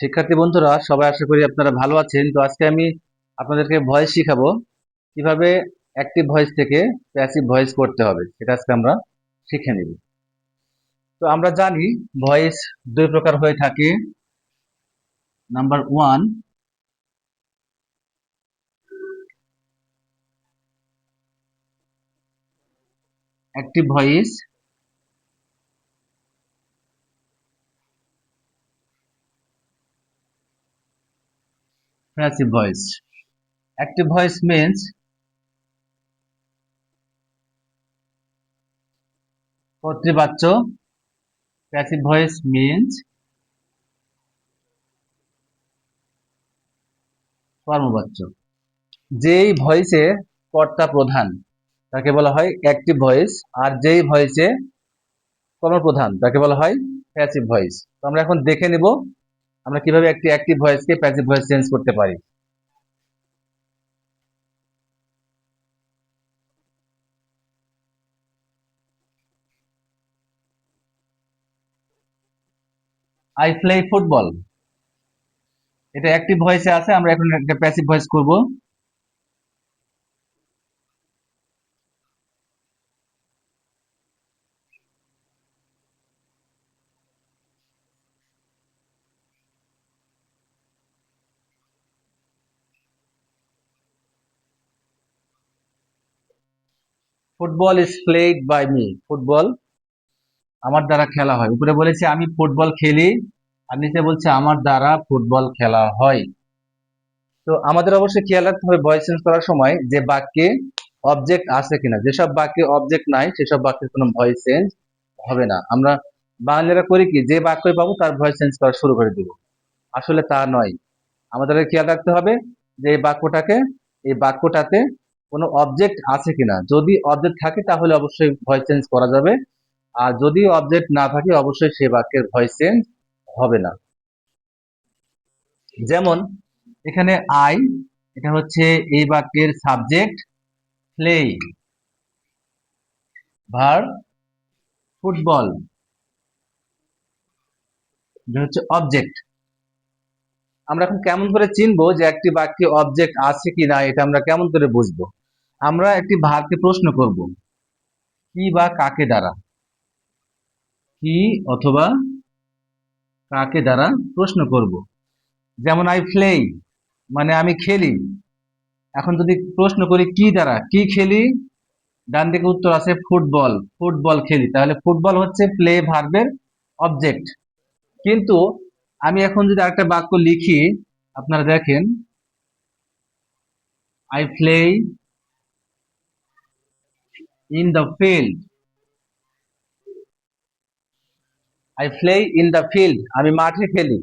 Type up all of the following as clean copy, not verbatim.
শিক্ষার্থী বন্ধুরা সবাই আশা করি আপনারা ভালো আছেন। তো আজকে আমি আপনাদেরকে ভয়েস শিখাবো কিভাবে অ্যাক্টিভ ভয়েস থেকে প্যাসিভ ভয়েস করতে হবে, সেটা আজকে আমরা শিখে নিব। তো আমরা জানি ভয়েস দুই প্রকার হয়ে থাকে। Number one, active voice. Passive voice. Active voice means কর্তৃবাচ্য, প্যাসিভ ভয়েস মিন্স কর্মবাচ্য। যেই ভয়েসে কর্তা প্রধান তাকে বলা হয় অ্যাক্টিভ ভয়েস, আর যেই ভয়েসে কর্মপ্রধান তাকে বলা হয় প্যাসিভ ভয়েস। তো আমরা এখন দেখে নিব আমরা কিভাবে একটি অ্যাক্টিভ ভয়েসকে প্যাসিভ ভয়েস চেঞ্জ করতে পারি। আই প্লে ফুটবল, এটা অ্যাক্টিভ ভয়েসে আছে, আমরা এখন একটা প্যাসিভ ভয়েস করব। Football is played by me, football আমার দ্বারা খেলা হয়। উপরে বলেছে আমি ফুটবল খেলি, আর নিচে বলছে আমার দ্বারা ফুটবল খেলা হয়। তো আমাদের অবশ্যই খেয়াল রাখতে হবে ভয়েস চেঞ্জ করার সময় যে বাক্যে অবজেক্ট আছে কিনা। যেসব বাক্যে অবজেক্ট নাই সেসব বাক্যের কোনো ভয়েস চেঞ্জ হবে না। আমরা বাঙালিরা করি কি, যে বাক্যই পাবো তার ভয়েস চেঞ্জ করা শুরু করে দিব। আসলে তা নয়। আমাদের খেয়াল রাখতে হবে যে এই বাক্যটাতে কোনো অবজেক্ট আছে কিনা। যদি অবজেক্ট থাকে তাহলে অবশ্যই ভয়েস চেঞ্জ করা যাবে, আর যদি অবজেক্ট না থাকে অবশ্যই সেই বাক্যের ভয়েস চেঞ্জ হবে না। যেমন এখানে আই, এটা হচ্ছে এই বাক্যের সাবজেক্ট, প্লে ভার্ব, ফুটবল এটা হচ্ছে অবজেক্ট। আমরা এখন কেমন করে চিনবো যে একটি বাক্যে অবজেক্ট আছে কি না, এটা আমরা কেমন করে বুঝবো? আমরা একটি ভার্বকে প্রশ্ন করব কি বা কাকে দ্বারা, কি অথবা কাকে দ্বারা প্রশ্ন করব। যেমন আই প্লে মানে আমি খেলি। এখন যদি প্রশ্ন করি কি দ্বারা, কি খেলি, ডান দিকে উত্তর আছে ফুটবল, ফুটবল খেলি। তাহলে ফুটবল হচ্ছে প্লে ভার্বের অবজেক্ট। কিন্তু আমি এখন যদি আরেকটা বাক্য লিখি, আপনারা দেখেন I play in the field, I play in the field আমি মাঠে খেলি।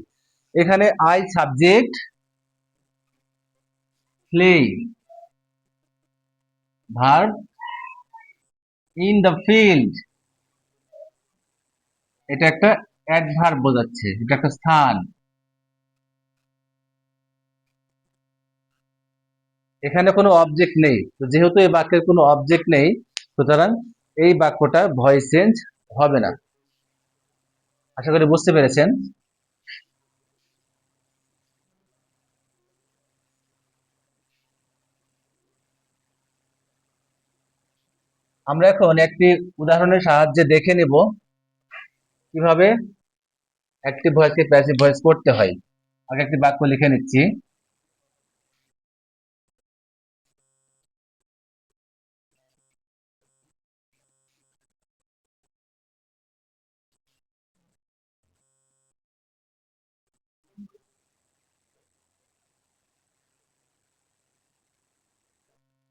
এখানে I subject, play verb, in the field এটা একটা অ্যাডভার্ব বোঝাচ্ছে, এটা একটা স্থান। এখানে কোনো অবজেক্ট নেই, তো যেহেতু এই বাক্যের কোনো অবজেক্ট নেই, সুতরাং এই বাক্যটা ভয়েস চেঞ্জ হবে না। আশা করি বুঝতে পেরেছেন। আমরা এখন একটি উদাহরণের সাহায্যে দেখে নেব কিভাবে অ্যাক্টিভ ভয়েসকে প্যাসিভ ভয়েস করতে হয়। আগে একটি বাক্য লিখে নিচ্ছি।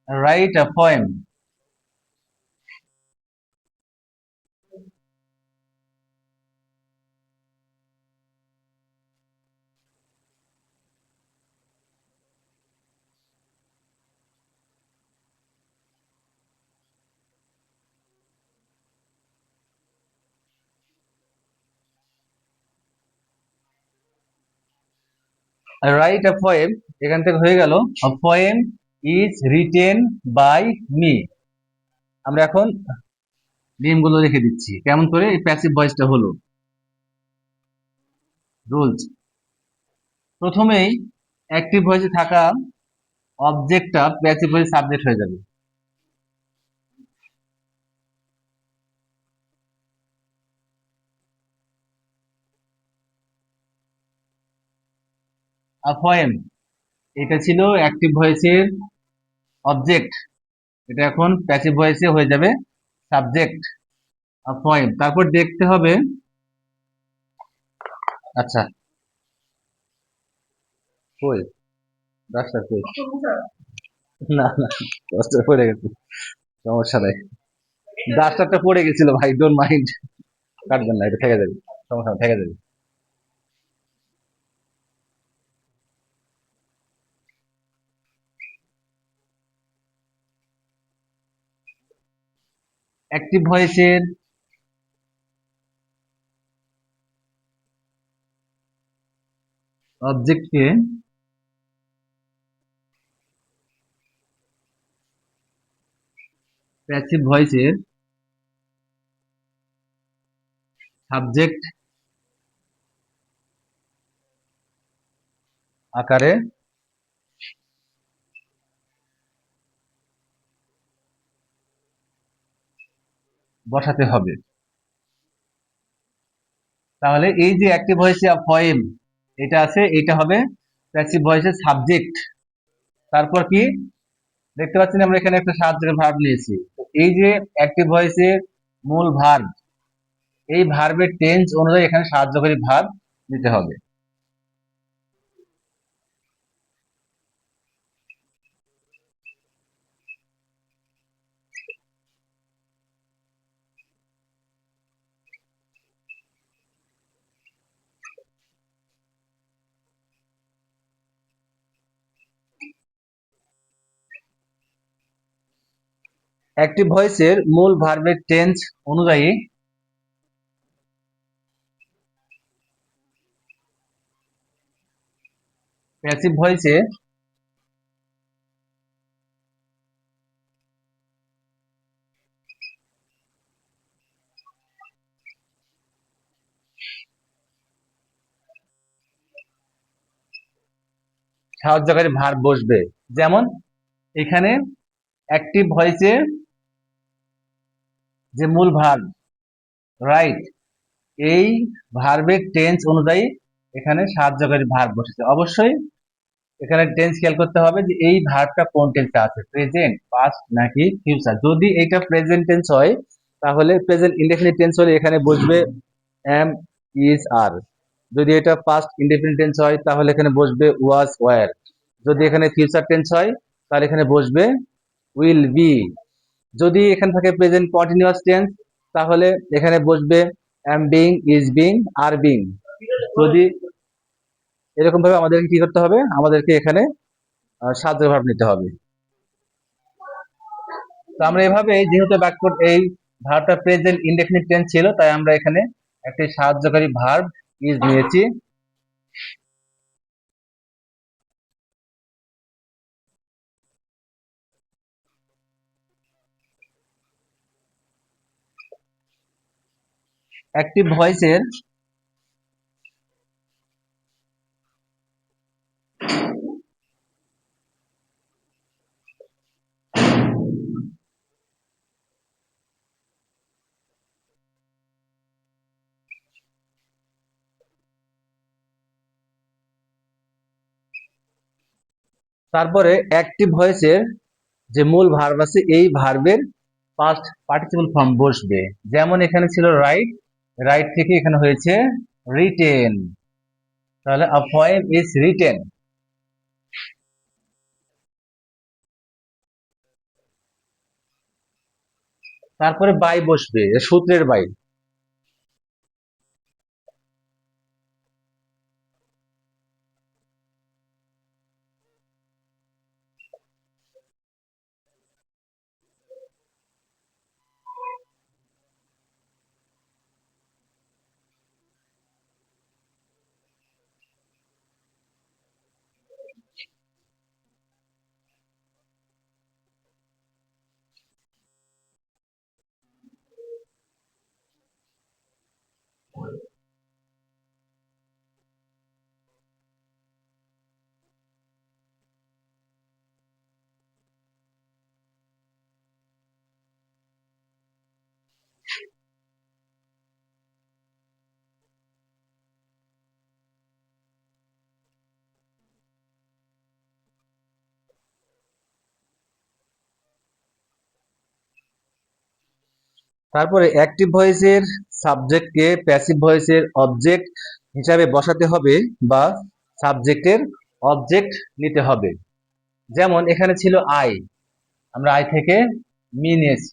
Write a poem, write a poem এখান থেকে হয়ে গেল a poem is written by me. আমরা এখন নিয়মগুলো রেখে দিচ্ছি কেমন করে এই প্যাসিভ ভয়েসটা হলো। রুলস, প্রথমেই অ্যাক্টিভ ভয়েসে থাকা অবজেক্টটা প্যাসিভ ভয়েসে সাবজেক্ট হয়ে যাবে। আ পোয়েম, এটা ছিল অ্যাক্টিভ ভয়েসের অবজেক্ট, এটা এখন প্যাসিভ ভয়েসে হয়ে যাবে সাবজেক্ট। আ পোয়েম, তারপর দেখতে হবে। আচ্ছা, কই ডাস্টার কই? না না, ডাস্টার পড়ে গেছে, সমস্যা নাই। ডাস্টারটা পড়ে গেছিল ভাই, ডোন্ট মাইন্ড। কাটবেন না, এটা থেকে যাবে, সমস্যা থেকে যাবে। অ্যাক্টিভ ভয়েসের অবজেক্টকে প্যাসিভ ভয়েসের সাবজেক্ট আকারে বসাতে হবে। তাহলে এই যে অ্যাক্টিভ ভয়েসে পোয়েম এটা আছে, এটা হবে প্যাসিভ ভয়েসের সাবজেক্ট। তারপর কি দেখতে পাচ্ছেন, আমরা এখানে একটা সাহায্যের ভার্ব নিয়েছি। তো এই যে অ্যাক্টিভ ভয়েসের মূল ভার্ব, এই ভার্বের টেন্স অনুযায়ী এখানে সাহায্যকারী ভার্ব নিতে হবে। অ্যাক্টিভ ভয়েসের মূল ভার্বের টেন্স অনুযায়ী প্যাসিভ ভয়েসে সাহায্যকারী ভার্ব বসবে। যেমন এখানে অ্যাক্টিভ ভয়েসে যে মূল ভার্ব রাইট, এই ভার্বের টেন্স অনুযায়ী এখানে সাহায্যকারী ভার্ব বসেছে। অবশ্যই এখানে টেন্স খেয়াল করতে হবে যে এই ভার্বটা কোন টেন্সে আছে, প্রেজেন্ট, পাস্ট নাকি ফিউচার। যদি এটা প্রেজেন্ট টেন্স হয় তাহলে প্রেজেন্ট ইনডেফিনিট টেন্স হলে এখানে বসবে এম, ইজ, আর। যদি এটা পাস্ট ইনডেফিনিট টেন্স হয় তাহলে এখানে বসবে ওয়াজ, ওয়্যার। যদি এখানে ফিউচার টেন্স হয় তাহলে এখানে বসবে উইল বি। যদি এখানে থাকে প্রেজেন্ট কন্টিনিউয়াস টেন্স তাহলে এখানে বসবে am being, is being, are being. যদি এরকম ভাবে আমাদেরকে কি করতে হবে, আমাদেরকে এখানে সাহায্য ভার্ব নিতে হবে। তো আমরা এভাবে যেহেতু বাক্য এই ভার্বটা প্রেজেন্ট ইনডেফিনিট টেন্স ছিল, তাই আমরা এখানে একটি সাহায্যকারী ভার্ব ইজ নিয়েছি। অ্যাক্টিভ ভয়েসের তারপরে অ্যাক্টিভ ভয়েসের যে মূল ভার্ব আছে এই ভার্বের পাস্ট পার্টিসিপল ফর্ম বসবে। যেমন এখানে ছিল রাইট, রাইট থেকে এখানে হয়েছে রিটেন, তাহলে আ পোয়েম ইজ রিটেন। তারপরে বাই বসবে, সূত্রের বাই। তারপরে অ্যাক্টিভ ভয়েসের সাবজেক্টকে প্যাসিভ ভয়েসের অবজেক্ট হিসাবে বসাতে হবে বা সাবজেক্টের অবজেক্ট নিতে হবে। যেমন এখানে ছিল আই, আমরা আই থেকে মি নিয়েছি,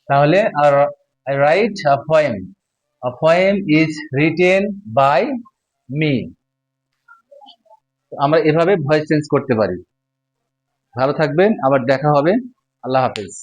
তাহলে I write a poem, a poem is written by me. আমরা এভাবে ভয়েস চেঞ্জ করতে পারি। ভালো থাকবেন, আবার দেখা হবে। আল্লাহ হাফেজ।